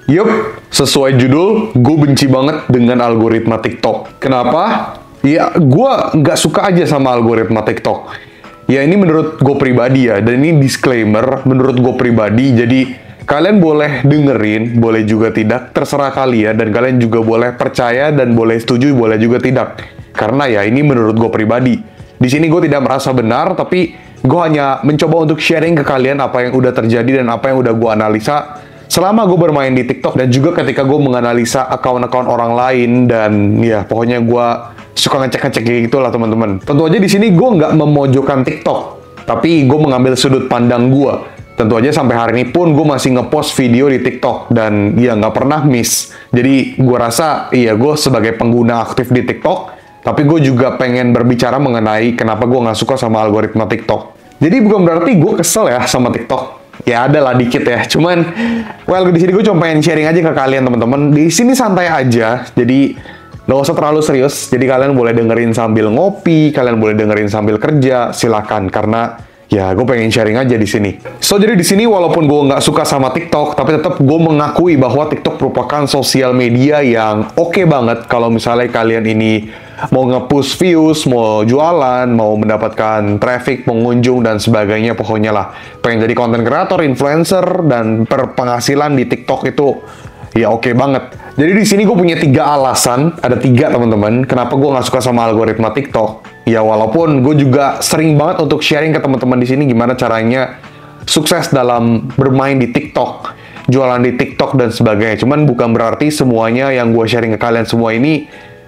Yup, sesuai judul, gue benci banget dengan algoritma TikTok. Kenapa? Ya, gue nggak suka aja sama algoritma TikTok. Ya, ini menurut gue pribadi ya, dan ini disclaimer, menurut gue pribadi, jadi kalian boleh dengerin, boleh juga tidak, terserah kalian, dan kalian juga boleh percaya dan boleh setuju, boleh juga tidak. Karena ya, ini menurut gue pribadi. Di sini gue tidak merasa benar, tapi gue hanya mencoba untuk sharing ke kalian apa yang udah terjadi dan apa yang udah gue analisa selama gue bermain di TikTok, dan juga ketika gue menganalisa akun-akun orang lain, dan ya pokoknya gue suka ngecek-ngecek gitu lah teman-teman. Tentu aja di sini gue nggak memojokkan TikTok, tapi gue mengambil sudut pandang gue. Tentu aja sampai hari ini pun gue masih ngepost video di TikTok, dan ya nggak pernah miss. Jadi gue rasa iya gue sebagai pengguna aktif di TikTok, tapi gue juga pengen berbicara mengenai kenapa gue nggak suka sama algoritma TikTok. Jadi bukan berarti gue kesel ya sama TikTok. Ya ada lah dikit ya, cuman well di sini gue cuma pengen sharing aja ke kalian teman-teman. Di sini santai aja, jadi nggak usah terlalu serius. Jadi kalian boleh dengerin sambil ngopi, kalian boleh dengerin sambil kerja, silakan. Karena ya gue pengen sharing aja di sini. So jadi di sini walaupun gue nggak suka sama TikTok, tapi tetap gue mengakui bahwa TikTok merupakan sosial media yang oke banget kalau misalnya kalian ini mau nge-push views, mau jualan, mau mendapatkan traffic, pengunjung, dan sebagainya. Pokoknya lah, pengen jadi content creator, influencer, dan berpenghasilan di TikTok itu ya oke banget. Jadi di sini gue punya 3 alasan, ada 3 teman-teman, kenapa gue nggak suka sama algoritma TikTok. Ya walaupun gue juga sering banget untuk sharing ke teman-teman di sini gimana caranya sukses dalam bermain di TikTok, jualan di TikTok, dan sebagainya. Cuman bukan berarti semuanya yang gue sharing ke kalian semua ini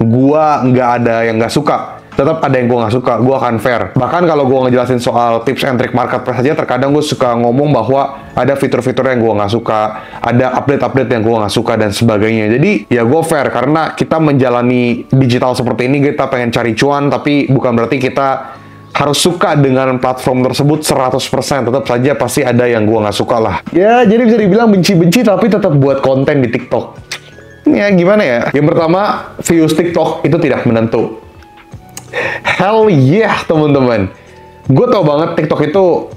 gua nggak ada yang nggak suka. Tetap ada yang gua nggak suka, gua akan fair. Bahkan kalau gua ngejelasin soal tips and trick marketplace aja, terkadang gua suka ngomong bahwa ada fitur-fitur yang gua nggak suka, ada update-update yang gua nggak suka, dan sebagainya. Jadi ya gua fair, karena kita menjalani digital seperti ini, kita pengen cari cuan, tapi bukan berarti kita harus suka dengan platform tersebut 100%. Tetap saja pasti ada yang gua nggak suka lah. Ya jadi bisa dibilang benci-benci, tapi tetap buat konten di TikTok. Ya gimana ya? Yang pertama, views TikTok itu tidak menentu. Hell yeah, teman-teman. Gue tau banget TikTok itu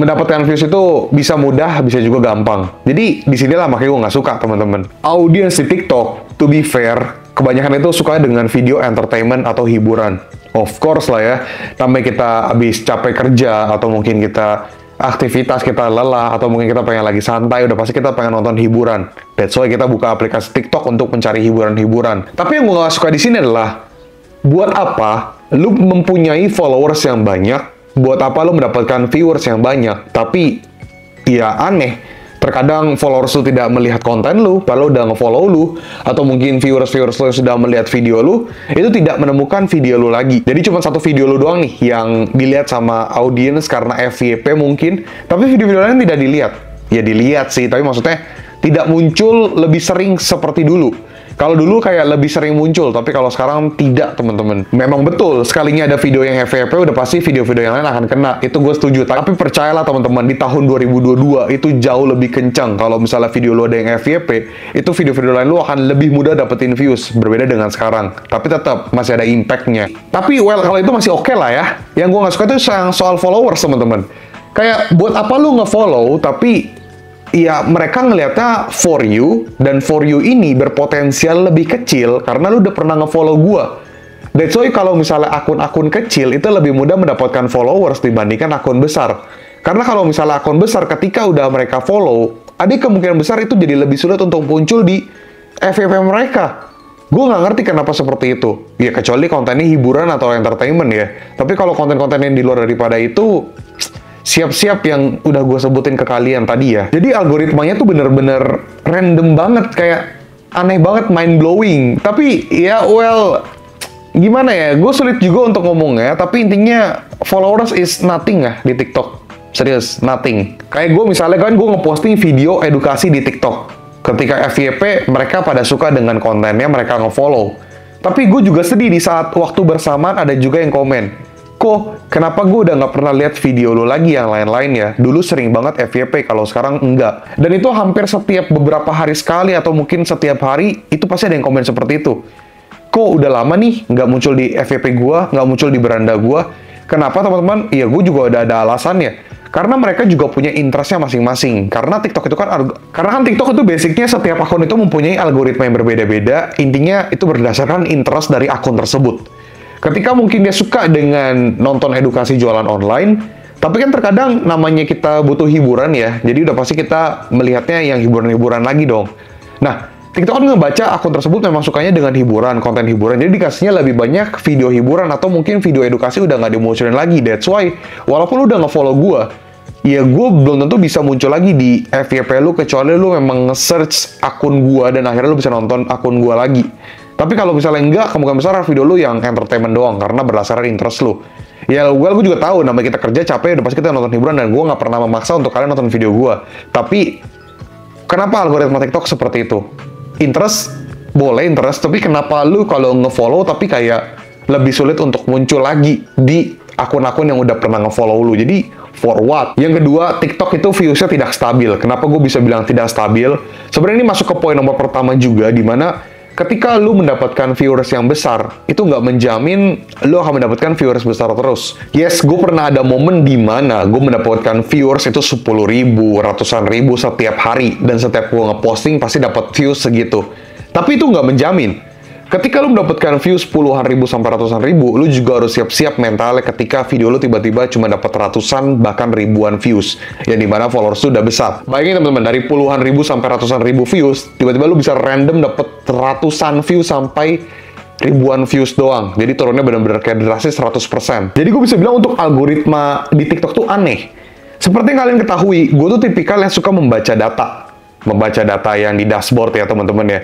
mendapatkan views itu bisa mudah, bisa juga gampang. Jadi disinilah makanya gue nggak suka, teman-teman. Audiens di TikTok, to be fair, kebanyakan itu suka dengan video entertainment atau hiburan. Of course lah ya, namanya kita habis capek kerja, atau mungkin kita aktivitas, kita lelah, atau mungkin kita pengen lagi santai, udah pasti kita pengen nonton hiburan. That's why kita buka aplikasi TikTok untuk mencari hiburan-hiburan. Tapi yang gue gak suka di sini adalah, buat apa lu mempunyai followers yang banyak, buat apa lu mendapatkan viewers yang banyak, tapi ya aneh. Terkadang followers lu tidak melihat konten lu, padahal udah nge-follow lu, atau mungkin viewers-viewers lu sudah melihat video lu, itu tidak menemukan video lu lagi. Jadi cuma satu video lu doang nih yang dilihat sama audiens karena FYP mungkin, tapi video-video lain tidak dilihat. Ya dilihat sih, tapi maksudnya tidak muncul lebih sering seperti dulu. Kalau dulu kayak lebih sering muncul, tapi kalau sekarang tidak, teman-teman. Memang betul, sekalinya ada video yang FYP, udah pasti video-video yang lain akan kena. Itu gue setuju. Tapi percayalah, teman-teman, di tahun 2022 itu jauh lebih kencang. Kalau misalnya video lu ada yang FYP, itu video-video lain lu akan lebih mudah dapetin views. Berbeda dengan sekarang. Tapi tetap masih ada impact-nya. Tapi, well, kalau itu masih oke lah ya. Yang gue nggak suka itu soal followers, teman-teman. Kayak, buat apa lu nge-follow, tapi ya mereka ngelihatnya for you, dan for you ini berpotensial lebih kecil karena lu udah pernah nge-follow gua. That's why kalau misalnya akun-akun kecil itu lebih mudah mendapatkan followers dibandingkan akun besar. Karena kalau misalnya akun besar ketika udah mereka follow, ada kemungkinan besar itu jadi lebih sulit untuk muncul di FYP mereka. Gue nggak ngerti kenapa seperti itu. Ya kecuali kontennya hiburan atau entertainment ya. Tapi kalau konten-konten yang di luar daripada itu, siap-siap yang udah gue sebutin ke kalian tadi ya. Jadi algoritmanya tuh bener-bener random banget, kayak aneh banget, mind-blowing. Tapi ya well, gimana ya, gue sulit juga untuk ngomongnya, tapi intinya followers is nothing ya di TikTok. Serius, nothing. Kayak gue misalnya kan gue ngeposting video edukasi di TikTok. Ketika FYP, mereka pada suka dengan kontennya, mereka nge-follow. Tapi gue juga sedih di saat waktu bersamaan ada juga yang komen, kok kenapa gue udah nggak pernah lihat video lo lagi yang lain-lain ya? Dulu sering banget FYP, kalau sekarang enggak. Dan itu hampir setiap beberapa hari sekali, atau mungkin setiap hari, itu pasti ada yang komen seperti itu. Kok udah lama nih nggak muncul di FYP gue, nggak muncul di beranda gue. Kenapa, teman-teman? Iya, gue juga udah ada alasannya. Karena mereka juga punya interestnya masing-masing. Karena TikTok itu basicnya setiap akun itu mempunyai algoritma yang berbeda-beda. Intinya itu berdasarkan interest dari akun tersebut. Ketika mungkin dia suka dengan nonton edukasi jualan online, tapi kan terkadang namanya kita butuh hiburan ya. Jadi udah pasti kita melihatnya yang hiburan-hiburan lagi dong. Nah, TikTok kan ngebaca akun tersebut memang sukanya dengan hiburan, konten hiburan. Jadi dikasihnya lebih banyak video hiburan atau mungkin video edukasi udah nggak dimunculin lagi. That's why, walaupun lu udah nge-follow gue, ya gue belum tentu bisa muncul lagi di FYP lu kecuali lu memang nge-search akun gue dan akhirnya lu bisa nonton akun gue lagi. Tapi kalau misalnya enggak, kemungkinan besar video lu yang entertainment doang karena berdasarkan interest lu. Ya, gue juga tahu namanya kita kerja capek, udah pasti kita nonton hiburan dan gue nggak pernah memaksa untuk kalian nonton video gue. Tapi kenapa algoritma TikTok seperti itu? Interest, boleh interest, tapi kenapa lu kalau nge-follow tapi kayak lebih sulit untuk muncul lagi di akun-akun yang udah pernah nge-follow lu? Jadi, for what? Yang kedua, TikTok itu views-nya tidak stabil. Kenapa gue bisa bilang tidak stabil? Sebenarnya ini masuk ke poin nomor pertama juga, di mana ketika lu mendapatkan viewers yang besar, itu nggak menjamin lu akan mendapatkan viewers besar terus. Yes, gue pernah ada momen di mana gue mendapatkan viewers itu 10.000, ratusan ribu setiap hari. Dan setiap gue ngeposting pasti dapat views segitu. Tapi itu nggak menjamin. Ketika lu mendapatkan views puluhan ribu sampai ratusan ribu, lu juga harus siap-siap mentalnya ketika video lu tiba-tiba cuma dapat ratusan bahkan ribuan views. Yang dimana followers lu udah besar. Bayangin teman-teman, dari puluhan ribu sampai ratusan ribu views, tiba-tiba lu bisa random dapat ratusan views sampai ribuan views doang. Jadi turunnya benar-benar kayak drastis 100%. Jadi gue bisa bilang untuk algoritma di TikTok tuh aneh. Seperti yang kalian ketahui, gue tuh tipikal yang suka membaca data. Membaca data yang di dashboard ya teman-teman ya.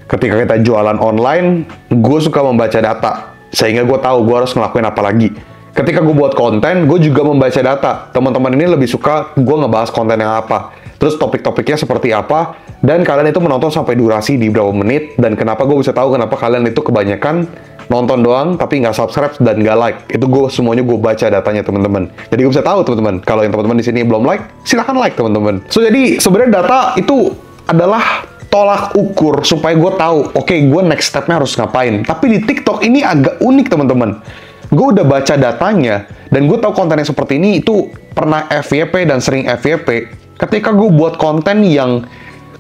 Ketika kita jualan online, gue suka membaca data. Sehingga gue tahu gue harus ngelakuin apa lagi. Ketika gue buat konten, gue juga membaca data. Teman-teman ini lebih suka gue ngebahas konten yang apa. Terus topik-topiknya seperti apa. Dan kalian itu menonton sampai durasi di berapa menit. Dan kenapa gue bisa tahu kenapa kalian itu kebanyakan nonton doang, tapi nggak subscribe dan nggak like. Itu semuanya gue baca datanya teman-teman. Jadi gue bisa tahu teman-teman. Kalau yang teman-teman di sini belum like, silahkan like teman-teman. So jadi sebenarnya data itu adalah tolak ukur supaya gue tahu, oke, gue next stepnya harus ngapain. Tapi di TikTok ini agak unik teman-teman. Gue udah baca datanya dan gue tahu konten yang seperti ini itu pernah FYP dan sering FYP. Ketika gue buat konten yang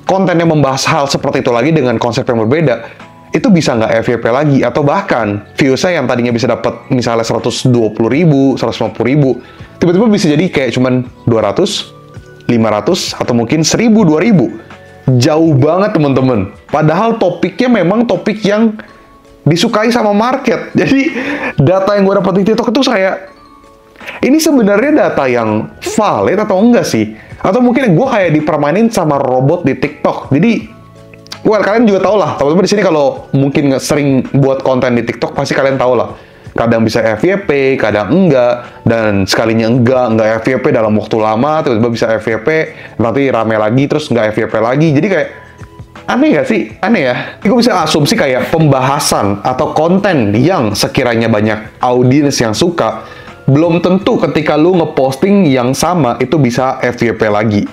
kontennya membahas hal seperti itu lagi dengan konsep yang berbeda, itu bisa nggak FYP lagi atau bahkan viewsnya yang tadinya bisa dapat misalnya 120.000, 150.000, tiba-tiba bisa jadi kayak cuman 200, 500 atau mungkin 1.000, 2.000. Jauh banget teman-teman. Padahal topiknya memang topik yang disukai sama market. Jadi data yang gue dapat di TikTok itu ini sebenarnya data yang valid atau enggak sih? Atau mungkin gue kayak dipermainin sama robot di TikTok. Jadi, kalian juga tau lah. Teman-teman di sini kalau mungkin sering buat konten di TikTok pasti kalian tau lah. Kadang bisa FYP, kadang enggak, dan sekalinya enggak FYP dalam waktu lama, tiba-tiba bisa FYP, nanti rame lagi, terus enggak FYP lagi. Jadi kayak, aneh gak sih? Aneh ya? Gue bisa asumsi kayak pembahasan atau konten yang sekiranya banyak audiens yang suka, belum tentu ketika lu ngeposting yang sama, itu bisa FYP lagi.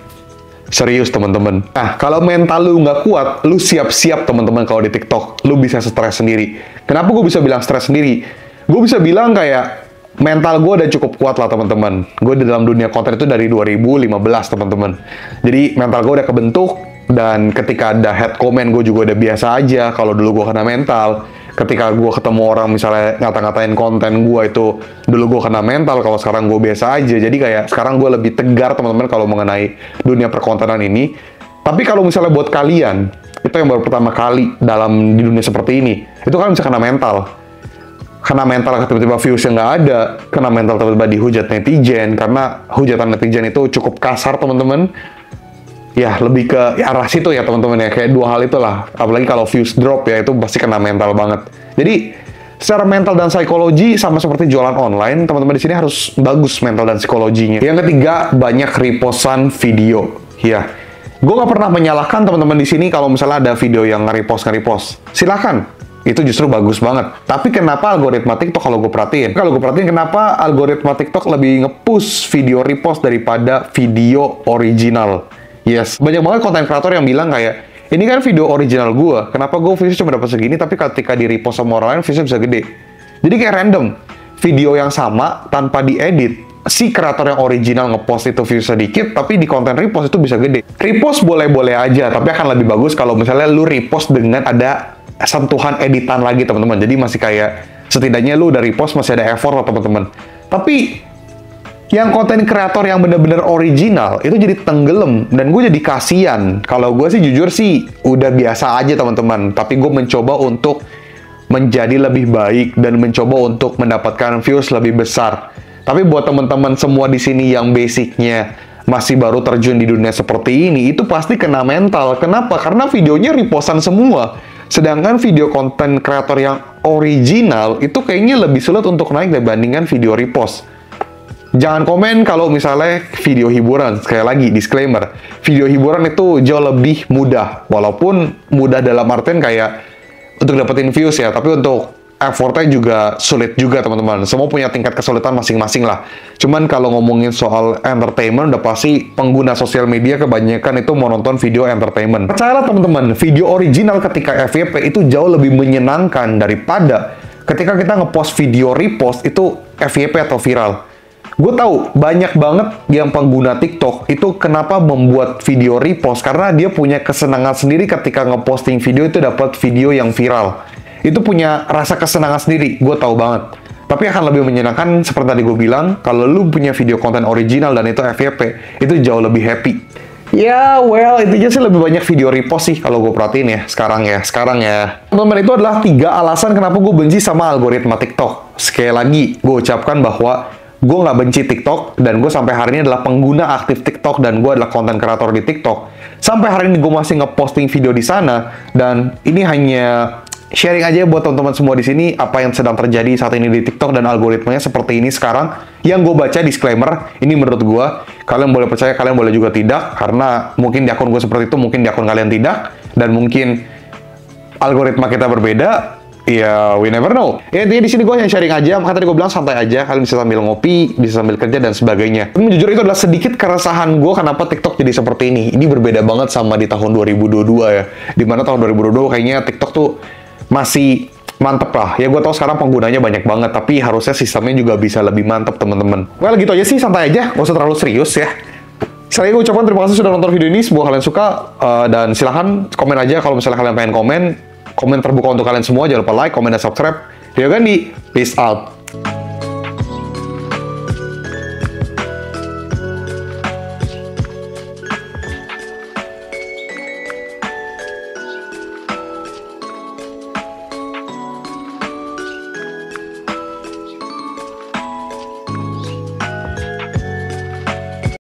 Serius teman-teman. Nah, kalau mental lu nggak kuat, lu siap-siap teman-teman kalau di TikTok, lu bisa stres sendiri. Kenapa gue bisa bilang stres sendiri? Gue bisa bilang kayak mental gue udah cukup kuat lah teman-teman. Gue di dalam dunia konten itu dari 2015 teman-teman. Jadi mental gue udah kebentuk dan ketika ada head comment gue juga udah biasa aja. Kalau dulu gue kena mental, ketika gue ketemu orang misalnya ngata-ngatain konten gue itu dulu gue kena mental, kalau sekarang gue biasa aja. Jadi kayak sekarang gue lebih tegar teman-teman kalau mengenai dunia perkontenan ini. Tapi kalau misalnya buat kalian itu yang baru pertama kali di dunia seperti ini, itu kalian bisa kena mental. Kena mental tiba-tiba viewsnya nggak ada, kena mental tiba-tiba dihujat netizen, karena hujatan netizen itu cukup kasar teman-teman. Ya, lebih ke arah situ ya teman-teman ya, kayak dua hal itulah. Apalagi kalau views drop ya, itu pasti kena mental banget. Jadi, secara mental dan psikologi sama seperti jualan online, teman-teman di sini harus bagus mental dan psikologinya. Yang ketiga, banyak repostan video. Ya, gue nggak pernah menyalahkan teman-teman di sini kalau misalnya ada video yang nge-repost. Silakan. Itu justru bagus banget. Tapi kenapa algoritma TikTok kalau gue perhatiin? Kenapa algoritma TikTok lebih nge-push video repost daripada video original? Yes, banyak banget konten kreator yang bilang kayak, ini kan video original gue, kenapa gue views cuma dapat segini, tapi ketika di-repost sama orang lain, viewsnya bisa gede. Jadi kayak random. Video yang sama, tanpa diedit, si kreator yang original ngepost itu views sedikit, tapi di konten repost itu bisa gede. Repost boleh-boleh aja, tapi akan lebih bagus kalau misalnya lu repost dengan ada sentuhan editan lagi, teman-teman. Jadi masih kayak, setidaknya lu udah repost masih ada effort loh, teman-teman. Tapi yang konten kreator yang bener-bener original itu jadi tenggelam, dan gue jadi kasihan. Kalau gue sih jujur sih udah biasa aja, teman-teman, tapi gue mencoba untuk menjadi lebih baik dan mencoba untuk mendapatkan views lebih besar. Tapi buat teman-teman semua di sini yang basicnya masih baru terjun di dunia seperti ini, itu pasti kena mental. Kenapa? Karena videonya repostan semua. Sedangkan video konten kreator yang original itu kayaknya lebih sulit untuk naik dibandingkan video repost. Jangan komen kalau misalnya video hiburan. Sekali lagi, disclaimer. Video hiburan itu jauh lebih mudah. Walaupun mudah dalam artian kayak untuk dapetin views ya, tapi untuk effortnya juga sulit juga, teman-teman. Semua punya tingkat kesulitan masing-masing lah. Cuman kalau ngomongin soal entertainment, udah pasti pengguna sosial media kebanyakan itu mau nonton video entertainment. Percayalah teman-teman, video original ketika FYP itu jauh lebih menyenangkan daripada ketika kita ngepost video repost itu FYP atau viral. Gue tahu banyak banget yang pengguna TikTok itu kenapa membuat video repost, karena dia punya kesenangan sendiri ketika ngeposting video itu dapat video yang viral. Itu punya rasa kesenangan sendiri, gue tahu banget. Tapi akan lebih menyenangkan seperti tadi gue bilang, kalau lu punya video konten original dan itu FYP, itu jauh lebih happy. Ya, well, intinya sih lebih banyak video repost sih kalau gue perhatiin ya, sekarang ya. Teman-teman, itu adalah 3 alasan kenapa gue benci sama algoritma TikTok. Sekali lagi, gue ucapkan bahwa gue nggak benci TikTok, dan gue sampai hari ini adalah pengguna aktif TikTok, dan gue adalah konten kreator di TikTok. Sampai hari ini gue masih ngeposting video di sana, dan ini hanya sharing aja buat teman-teman semua di sini apa yang sedang terjadi saat ini di TikTok dan algoritmanya seperti ini sekarang. Yang gue baca disclaimer, ini menurut gue, kalian boleh percaya, kalian boleh juga tidak, karena mungkin di akun gue seperti itu, mungkin di akun kalian tidak, dan mungkin algoritma kita berbeda. Ya, we never know. Ya, intinya di sini gue hanya sharing aja. Makanya tadi gue bilang santai aja. Kalian bisa sambil ngopi, bisa sambil kerja, dan sebagainya. Tapi jujur itu adalah sedikit keresahan gue kenapa TikTok jadi seperti ini. Ini berbeda banget sama di tahun 2022 ya. Dimana tahun 2022 kayaknya TikTok tuh masih mantep lah. Ya, gue tahu sekarang penggunanya banyak banget, tapi harusnya sistemnya juga bisa lebih mantep, teman-teman. Well, gitu aja sih, santai aja. Gak usah terlalu serius ya. Sekali lagi gue ucapkan terima kasih sudah nonton video ini. Semoga kalian suka. Dan silahkan komen aja kalau misalnya kalian pengen komen. Komen terbuka untuk kalian semua. Jangan lupa like, komen, dan subscribe. Rio Gandhi, peace out.